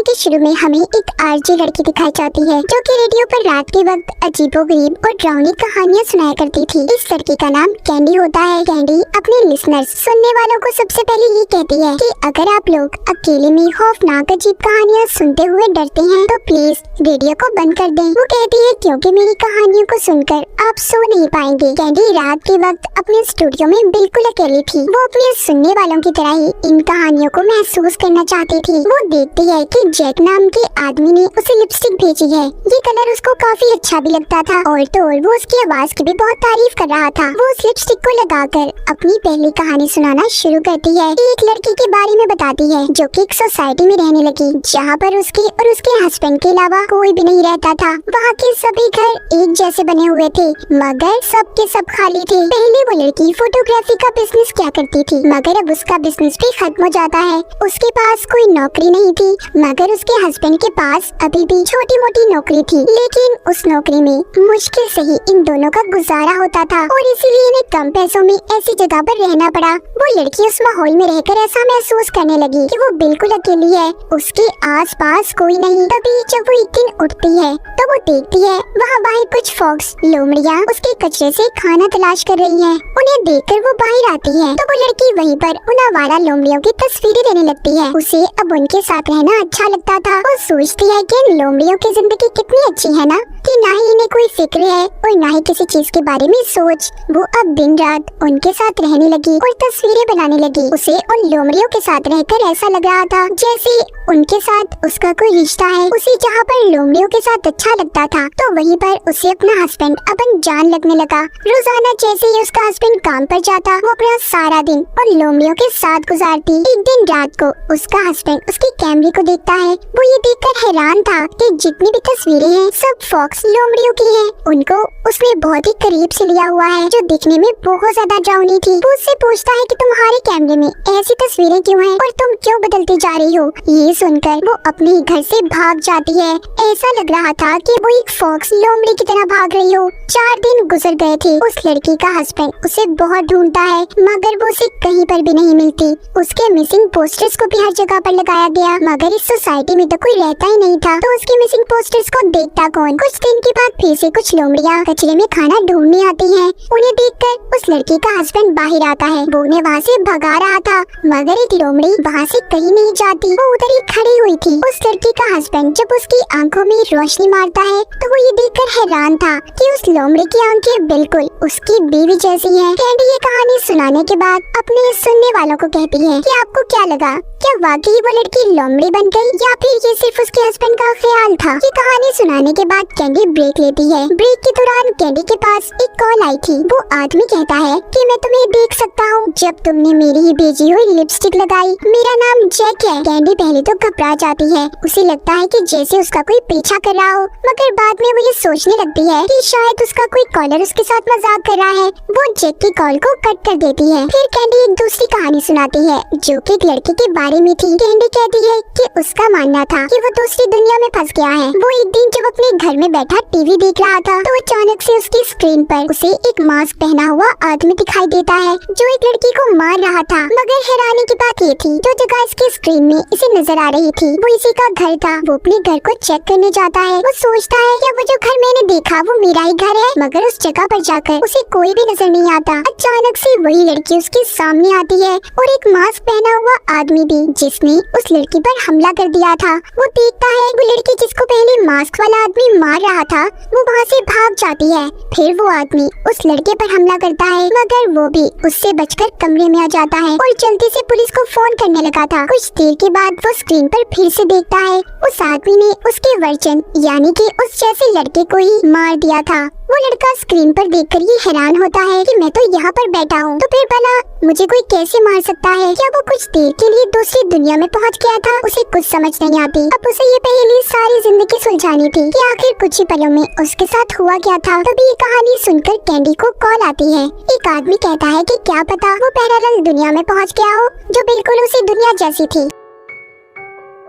के शुरू में हमें एक आरजे लड़की दिखाई जाती है जो कि रेडियो पर रात के वक्त अजीबोगरीब और डरावनी कहानियां सुनाया करती थी। इस लड़की का नाम कैंडी होता है। कैंडी अपने लिसनर्स सुनने वालों को सबसे पहले ये कहती है कि अगर आप लोग अकेले में खौफनाक अजीब कहानियां सुनते हुए डरते हैं तो प्लीज रेडियो को बंद कर दें। वो कहती है क्योंकि मेरी कहानियों को सुनकर आप सो नहीं पाएंगे। कैंडी रात के वक्त अपने स्टूडियो में बिल्कुल अकेली थी। वो अपने सुनने वालों की तरह ही इन कहानियों को महसूस करना चाहती थी। वो देखती है कि जैक नाम के आदमी ने उसे लिपस्टिक भेजी है। ये कलर उसको काफी अच्छा भी लगता था और तो और वो उसकी आवाज की भी बहुत तारीफ कर रहा था। वो उस लिपस्टिक को लगाकर अपनी पहली कहानी सुनाना शुरू करती है। एक लड़की के बारे में बताती है जो कि एक सोसाइटी में रहने लगी जहाँ पर उसके और उसके हस्बैंड के अलावा कोई भी नहीं रहता था। वहाँ के सभी घर एक जैसे बने हुए थे मगर सब के सब खाली थे। पहले वो लड़की फोटोग्राफी का बिजनेस क्या करती थी मगर अब उसका बिजनेस भी खत्म हो जाता है। उसके पास कोई नौकरी नहीं थी मगर उसके हस्बैंड के पास अभी भी छोटी मोटी नौकरी थी, लेकिन उस नौकरी में मुश्किल से ही इन दोनों का गुजारा होता था और इसीलिए इन्हें कम पैसों में ऐसी जगह पर रहना पड़ा। वो लड़की उस माहौल में रहकर ऐसा महसूस करने लगी कि वो बिल्कुल अकेली है, उसके आसपास कोई नहीं। तभी जब वो एक दिन उठती है तो वो देखती है वहाँ बाहर कुछ फॉक्स लोमड़ियाँ उसके कचरे से खाना तलाश कर रही हैं। उन्हें देखकर वो बाहर आती है तो वो लड़की वहीं पर उन आवारा लोमड़ियों की तस्वीरें लेने लगती है। उसे अब उनके साथ रहना अच्छा लगता था। वो सोचती है कि इन लोमड़ियों की जिंदगी कितनी अच्छी है ना, कि ना ही इन्हें कोई फिक्र है और ना ही किसी चीज के बारे में सोच। वो अब दिन रात उनके साथ रहने लगी और तस्वीरें बनाने लगी। उसे उन लोमड़ियों के साथ रहकर ऐसा लग रहा था जैसे उनके साथ उसका कोई रिश्ता है। उसे जहाँ पर लोमड़ियों के साथ अच्छा लगता था तो वहीं पर उसे अपना हस्बैंड अपन जान लगने लगा। रोजाना जैसे ही उसका हस्बैंड काम पर जाता वो अपना सारा दिन उन लोमड़ियों के साथ गुजारती। एक दिन रात को उसका हस्बैंड उसके कैमरे को देखता है। वो ये देखकर हैरान था कि जितनी भी तस्वीरें हैं सब फॉक्स लोमड़ियों की हैं। उनको उसने बहुत ही करीब से लिया हुआ है जो दिखने में बहुत ज्यादा डरावनी थी। वो उससे पूछता है कि तुम्हारे कैमरे में ऐसी तस्वीरें क्यों हैं और तुम क्यों बदलती जा रही हो। ये सुनकर वो अपने ही घर से भाग जाती है। ऐसा लग रहा था कि वो एक फॉक्स लोमड़ी की तरह भाग रही हो। 4 दिन गुजर गए थे। उस लड़की का हस्बैंड उसे बहुत ढूंढता है मगर वो उसे कहीं पर भी नहीं मिलती। उसके मिसिंग पोस्टर्स को भी हर जगह पर लगाया गया मगर इस सोसाइटी में तो कोई रहता ही नहीं था। तो उसके मिसिंग पोस्टर्स को देखता कौन। कुछ दिन के बाद फिर से कुछ लोमड़ियाँ कचरे में खाना ढूंढने आती हैं। उन्हें देखकर उस लड़की का हस्बैंड बाहर आता है। वो उन्हें वहाँ से भगा रहा था मगर एक लोमड़ी वहाँ से कहीं नहीं जाती। वो उधर ही खड़ी हुई थी। उस लड़की का हस्बैंड जब उसकी आंखों में रोशनी मारता है तो वो ये देखकर हैरान था कि उस लोमड़ी की आंखें बिल्कुल उसकी बीवी जैसी हैं। कैंडी ये कहानी सुनाने के बाद अपने सुनने वालों को कहती है कि आपको क्या लगा, क्या वाकई वो लड़की लोमड़ी बन गई या फिर ये सिर्फ उसके हस्बैंड का ख्याल था। ये कहानी सुनाने के बाद कैंडी ब्रेक लेती है। ब्रेक के दौरान कैंडी के पास एक कॉल आई थी। वो आदमी कहता है कि मैं तुम्हें देख सकता हूँ जब तुमने मेरी ही भेजी हुई लिपस्टिक लगाई। मेरा नाम जैक है। कैंडी पहले तो घबरा जाती है। उसे लगता है कि जैसे उसका कोई पीछा कर रहा हो मगर बाद में वो ये सोचने लगती है कि शायद उसका कोई कॉलर उसके साथ मजाक कर रहा है। वो जैक की कॉल को कट कर देती है। फिर कैंडी एक दूसरी कहानी सुनाती है जो कि एक लड़के के बारे में थी। कैंडी कहती है कि उसका मानना था कि वो दूसरी दुनिया में फंस गया है। वो एक दिन जब अपने घर में बैठा टीवी देख रहा था तो अचानक से उसकी स्क्रीन पर उसे एक मास्क पहना हुआ आदमी दिखाई देता है जो एक लड़की को मार रहा था। मगर हैरानी की बात ये थी जो जगह इसकी स्क्रीन में इसे नजर आ रही थी वो इसी का घर था। वो अपने घर को चेक करने जाता है। वो सोचता है कि वो जो घर मैंने देखा वो मेरा ही घर है मगर उस जगह पर जाकर उसे कोई भी नजर नहीं आता। अचानक से वही लड़की उसके सामने आती है और एक मास्क पहना हुआ आदमी भी जिसने उस लड़की पर हमला कर दिया था। वो देखता है वो लड़की जिसको पहले मास्क वाला आदमी मार रहा था वो वहाँ से भाग जाती है। फिर वो आदमी उस लड़के पर हमला करता है मगर वो भी उससे बचकर कमरे में आ जाता है और जल्दी से पुलिस को फोन करने लगा था। कुछ देर के बाद वो स्क्रीन पर फिर से देखता है उस आदमी ने उसके वर्जन यानी कि उस जैसे लड़के को ही मार दिया था। वो लड़का स्क्रीन पर देखकर ये हैरान होता है कि मैं तो यहाँ पर बैठा हूँ तो फिर भला मुझे कोई कैसे मार सकता है। क्या वो कुछ देर के लिए दूसरी दुनिया में पहुँच गया था। उसे कुछ समझ नहीं आती। अब उसे ये पहेली सारी जिंदगी सुलझानी थी कि आखिर कुछ ही पलों में उसके साथ हुआ क्या था। तभी ये कहानी सुनकर कैंडी को कॉल आती है। एक आदमी कहता है कि क्या पता वो पैरेलल दुनिया में पहुँच गया हो जो बिल्कुल उसी दुनिया जैसी थी।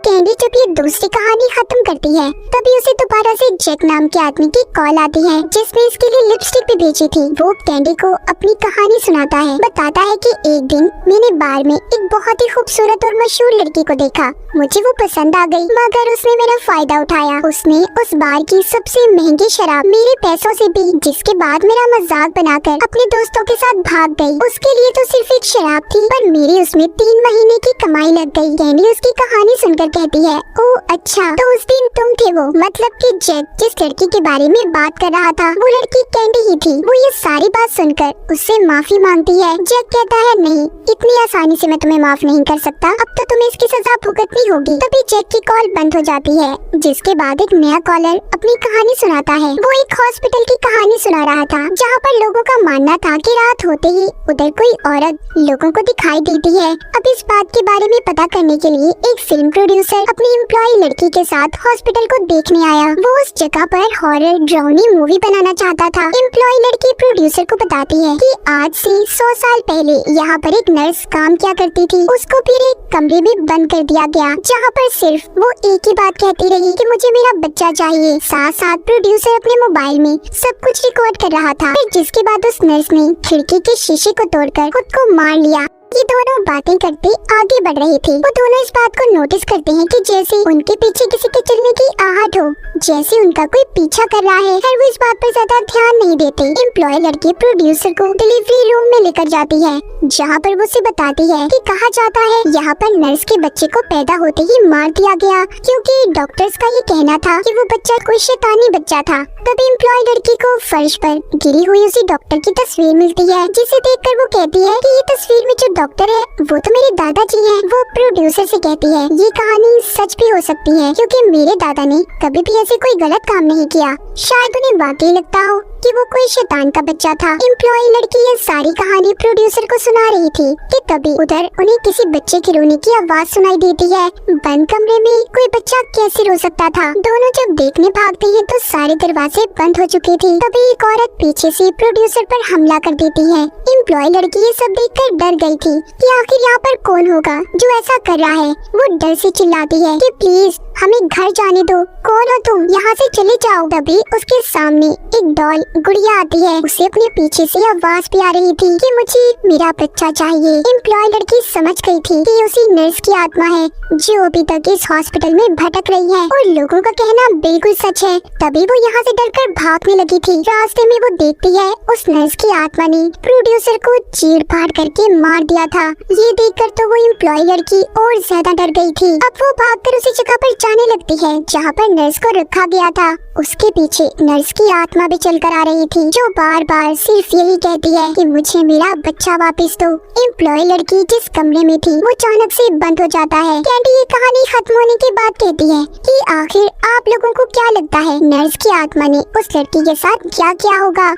कैंडी जब ये दूसरी कहानी खत्म करती है तभी उसे दोबारा से जैक नाम के आदमी की कॉल आती है जिसने इसके लिए लिपस्टिक भी भेजी थी। वो कैंडी को अपनी कहानी सुनाता है, बताता है कि एक दिन मैंने बार में एक बहुत ही खूबसूरत और मशहूर लड़की को देखा। मुझे वो पसंद आ गई मगर उसने मेरा फायदा उठाया। उसने उस बार की सबसे महंगी शराब मेरे पैसों से पी, जिसके बाद मेरा मजाक बनाकर अपने दोस्तों के साथ भाग गई। उसके लिए तो सिर्फ एक शराब थी पर मेरी उसमें 3 महीने की कमाई लग गई। कैंडी उसकी कहानी सुनकर कहती है, ओह अच्छा, तो उस दिन तुम थे वो, मतलब कि जैक जिस लड़की के बारे में बात कर रहा था वो लड़की कैंडी ही थी। वो ये सारी बात सुनकर उससे माफी मांगती है। जैक कहता है, नहीं, इतनी आसानी से मैं तुम्हें माफ नहीं कर सकता, अब तो तुम्हें इसकी सजा भुगतनी होगी। तभी जैक की कॉल बंद हो जाती है, जिसके बाद एक नया कॉलर अपनी कहानी सुनाता है। वो एक हॉस्पिटल की कहानी सुना रहा था जहाँ पर लोगों का मानना था कि रात होते ही उधर कोई औरत लोगों को दिखाई देती है। अब इस बात के बारे में पता करने के लिए एक फिल्म प्रोड्यूसर अपनी एम्प्लॉय लड़की के साथ हॉस्पिटल को देखने आया। वो उस जगह पर हॉरर ड्राउनी मूवी बनाना चाहता था। एम्प्लॉय लड़की प्रोड्यूसर को बताती है कि आज से 100 साल पहले यहाँ पर एक नर्स काम किया करती थी। उसको फिर एक कमरे में बंद कर दिया गया जहाँ पर सिर्फ वो एक ही बात कहती रही कि मुझे मेरा बच्चा चाहिए। साथ साथ प्रोड्यूसर अपने मोबाइल में सब कुछ रिकॉर्ड कर रहा था। फिर जिसके बाद उस नर्स ने खिड़की के शीशे को तोड़कर खुद को मार लिया। ये दोनों बातें करते आगे बढ़ रहे थे। वो दोनों इस बात को नोटिस करते हैं कि जैसे उनके पीछे किसी के चलने की आहट हो, जैसे उनका कोई पीछा कर रहा है। फिर वो इस बात पर ज्यादा ध्यान नहीं देते। एम्प्लॉय लड़की प्रोड्यूसर को डिलीवरी रूम में लेकर जाती है जहाँ पर वो उसे बताती है कि कहा जाता है यहाँ पर नर्स के बच्चे को पैदा होते ही मार दिया गया क्योंकि डॉक्टर्स का ये कहना था कि वो बच्चा कोई शैतानी बच्चा था। तभी एम्प्लॉय लड़की को फर्श पर गिरी हुई उसी डॉक्टर की तस्वीर मिलती है, जिसे देखकर वो कहती है कि ये तस्वीर में जो डॉक्टर है वो तो मेरे दादाजी हैं। वो प्रोड्यूसर से कहती है, ये कहानी सच भी हो सकती है क्योंकि मेरे दादा ने कभी भी ऐसे कोई गलत काम नहीं किया। शायद उन्हें वाकई लगता हो कि वो कोई शैतान का बच्चा था। एम्प्लॉय लड़की ये सारी कहानी प्रोड्यूसर को सुना रही थी कि तभी उधर उन्हें किसी बच्चे के रोने की आवाज सुनाई देती है। बंद कमरे में कोई बच्चा कैसे रो सकता था। दोनों जब देखने भागते हैं तो सारे दरवाजे बंद हो चुके थे। तभी एक औरत पीछे से प्रोड्यूसर पर हमला कर देती है। एम्प्लॉय लड़की ये सब देखकर डर गई थी कि आखिर यहाँ पर कौन होगा जो ऐसा कर रहा है। वो डर से चिल्लाती है कि प्लीज हमें घर जाने दो, कौन हो तुम, यहाँ से चले जाओ। तभी उसके सामने एक डॉल गुड़िया आती है। उसे अपने पीछे से आवाज भी आ रही थी कि मुझे मेरा बच्चा चाहिए। एम्प्लॉय लड़की समझ गई थी कि उसी नर्स की आत्मा है जो अभी तक इस हॉस्पिटल में भटक रही है और लोगों का कहना बिल्कुल सच है। तभी वो यहाँ से डरकर भागने लगी थी। रास्ते में वो देखती है उस नर्स की आत्मा ने प्रोड्यूसर को चीर फाड़ करके मार दिया था। ये देखकर तो वो एम्प्लॉय लड़की और ज्यादा डर गई थी। अब वो भागकर उसी जगह पर जाने लगती है जहाँ पर नर्स को रखा गया था। उसके पीछे नर्स की आत्मा भी चलकर आ रही थी जो बार बार सिर्फ यही कहती है कि मुझे मेरा बच्चा वापस दो। एम्प्लॉय लड़की जिस कमरे में थी वो अचानक से बंद हो जाता है। कैंडी ये कहानी खत्म होने के बाद कहती है कि आखिर आप लोगों को क्या लगता है नर्स की आत्मा ने उस लड़की के साथ क्या किया होगा।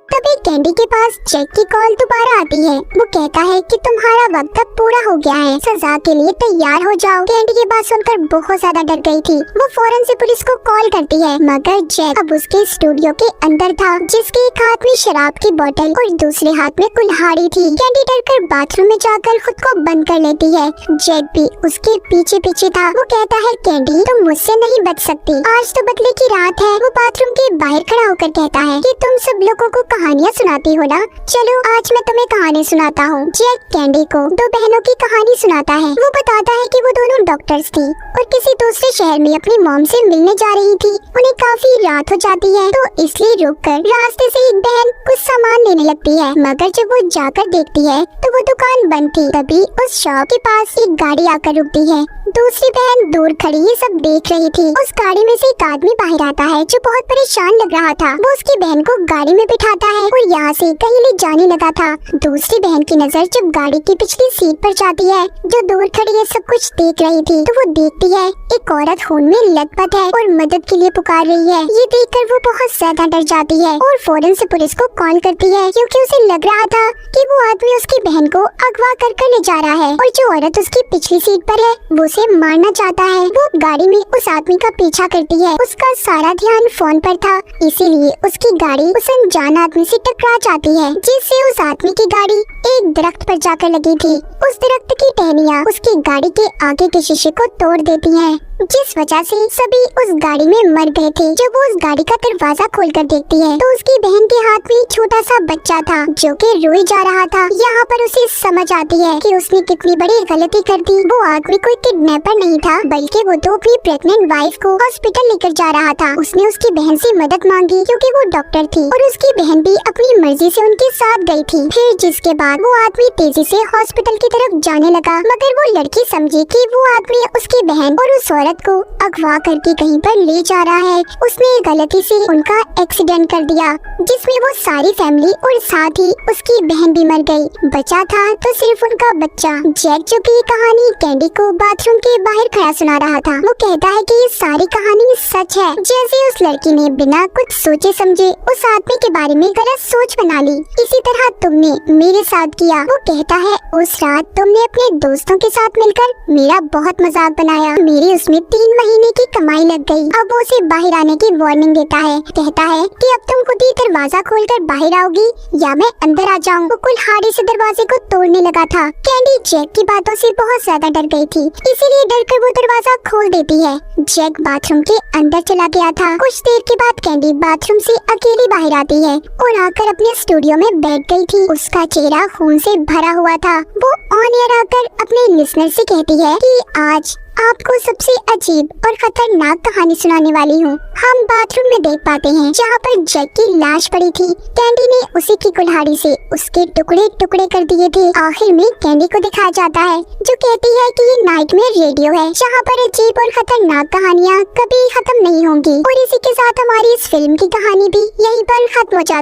तभी कैंडी के पास जैक की कॉल दोबारा आती है। वो कहता है कि तुम्हारा वक्त अब पूरा हो गया है, सजा के लिए तैयार हो जाओ। कैंडी की बात सुनकर बहुत ज्यादा डर गई थी। वो फौरन से पुलिस को कॉल करती है मगर जैक अब उसके स्टूडियो के अंदर था, जिसके एक हाथ में शराब की बोतल और दूसरे हाथ में कुल्हाड़ी थी। कैंडी डरकर बाथरूम में जाकर खुद को बंद कर लेती है। जैक भी उसके पीछे पीछे था। वो कहता है कैंडी तुम मुझसे नहीं बच सकती, आज तो बदले की रात है। वो बाथरूम के बाहर खड़ा होकर कहता है कि तुम सब लोगों को कहानियाँ सुनाती हो ना, चलो आज मैं तुम्हें कहानी सुनाता हूँ। जैक कैंडी को 2 बहनों की कहानी सुनाता है। वो बताता है कि वो दोनों डॉक्टर्स थी और किसी दूसरे शहर में अपनी मॉम से मिलने जा रही थी। उन्हें काफी रात हो जाती है तो इसलिए रुककर रास्ते से एक बहन कुछ सामान लेने लगती है, मगर जब वो जाकर देखती है तो वो दुकान बंद थी। तभी उस शॉप के पास एक गाड़ी आकर रुकती है। दूसरी बहन दूर खड़ी ये सब देख रही थी। उस गाड़ी में से एक आदमी बाहर आता है जो बहुत परेशान लग रहा था। वो उसकी बहन को गाड़ी में बिठाता है और यहाँ से कहीं ले जाने लगा था। दूसरी बहन की नजर जब गाड़ी की पिछली सीट पर जाती है जो दूर खड़ी है सब कुछ देख रही थी तो वो देखती है एक औरत खून में लथपथ है और मदद के लिए पुकार रही है। ये देखकर वो बहुत ज्यादा डर जाती है और फौरन से पुलिस को कॉल करती है क्योंकि उसे लग रहा था कि वो आदमी उसकी बहन को अगवा कर ले जा रहा है और जो औरत उसकी पिछली सीट पर है वो उसे उसे मारना चाहता है। वो गाड़ी में उस आदमी का पीछा करती है। उसका सारा ध्यान फोन पर था, इसीलिए उसकी गाड़ी उस अनजान आदमी से टकरा जाती है, जिससे उस आदमी की गाड़ी एक दरख्त पर जाकर लगी थी। उस दरख्त की टहनियाँ उसकी गाड़ी के आगे के शीशे को तोड़ देती हैं, जिस वजह से सभी उस गाड़ी में मर गए थे। जब वो उस गाड़ी का दरवाजा खोलकर देखती है तो उसकी बहन के हाथ में छोटा सा बच्चा था जो कि रोए जा रहा था। यहाँ पर उसे समझ आती है कि उसने कितनी बड़ी गलती कर दी। वो आदमी कोई किडनैपर नहीं था, बल्कि वो तो अपनी प्रेग्नेंट वाइफ को हॉस्पिटल लेकर जा रहा था। उसने उसकी बहन से मदद मांगी क्योंकि वो डॉक्टर थी और उसकी बहन भी अपनी मर्जी से उनके साथ गई थी। फिर जिसके बाद वो आदमी तेजी से हॉस्पिटल की तरफ जाने लगा, मगर वो लड़की समझी कि वो आदमी उसकी बहन और उस औरत को अगवा करके कहीं पर ले जा रहा है। उसने गलती से उनका एक्सीडेंट कर दिया, जिसमें वो सारी फैमिली और साथ ही उसकी बहन भी मर गई। बचा था तो सिर्फ उनका बच्चा। जैक जो कि ये कहानी कैंडी को बाथरूम के बाहर खड़ा सुना रहा था, वो कहता है कि ये सारी कहानी सच है। जैसे उस लड़की ने बिना कुछ सोचे समझे उस आदमी के बारे में गलत सोच बना ली, इसी तरह तुमने मेरे साथ किया। वो कहता है उस रात तुमने अपने दोस्तों के साथ मिलकर मेरा बहुत मजाक बनाया, मेरी उसमें 3 महीने की कमाई लग गई। अब वो उसे बाहर आने की वार्निंग देता है, कहता है कि अब तुम खुद ही दरवाजा खोलकर बाहर आओगी या मैं अंदर आ जाऊं। वो कुल्हाड़ी से दरवाजे को तोड़ने लगा था। कैंडी जैक की बातों से बहुत ज्यादा डर गई थी, इसीलिए डरकर वो दरवाजा खोल देती है। जैक बाथरूम के अंदर चला गया था। कुछ देर के बाद कैंडी बाथरूम से अकेली बाहर आती है और आकर अपने स्टूडियो में बैठ गई थी। उसका चेहरा खून से भरा हुआ था। वो ऑन एयर आकर अपने लिसनर से कहती है कि आज आपको सबसे अजीब और खतरनाक कहानी सुनाने वाली हूँ। हम बाथरूम में देख पाते हैं जहाँ पर जैक की लाश पड़ी थी। कैंडी ने उसी की कुल्हाड़ी से उसके टुकड़े टुकड़े कर दिए थे। आखिर में कैंडी को दिखाया जाता है जो कहती है कि ये नाइटमेयर रेडियो है जहाँ पर अजीब और खतरनाक कहानियाँ कभी खत्म नहीं होंगी। और इसी के साथ हमारी इस फिल्म की कहानी भी यहीं पर खत्म हो जाती है।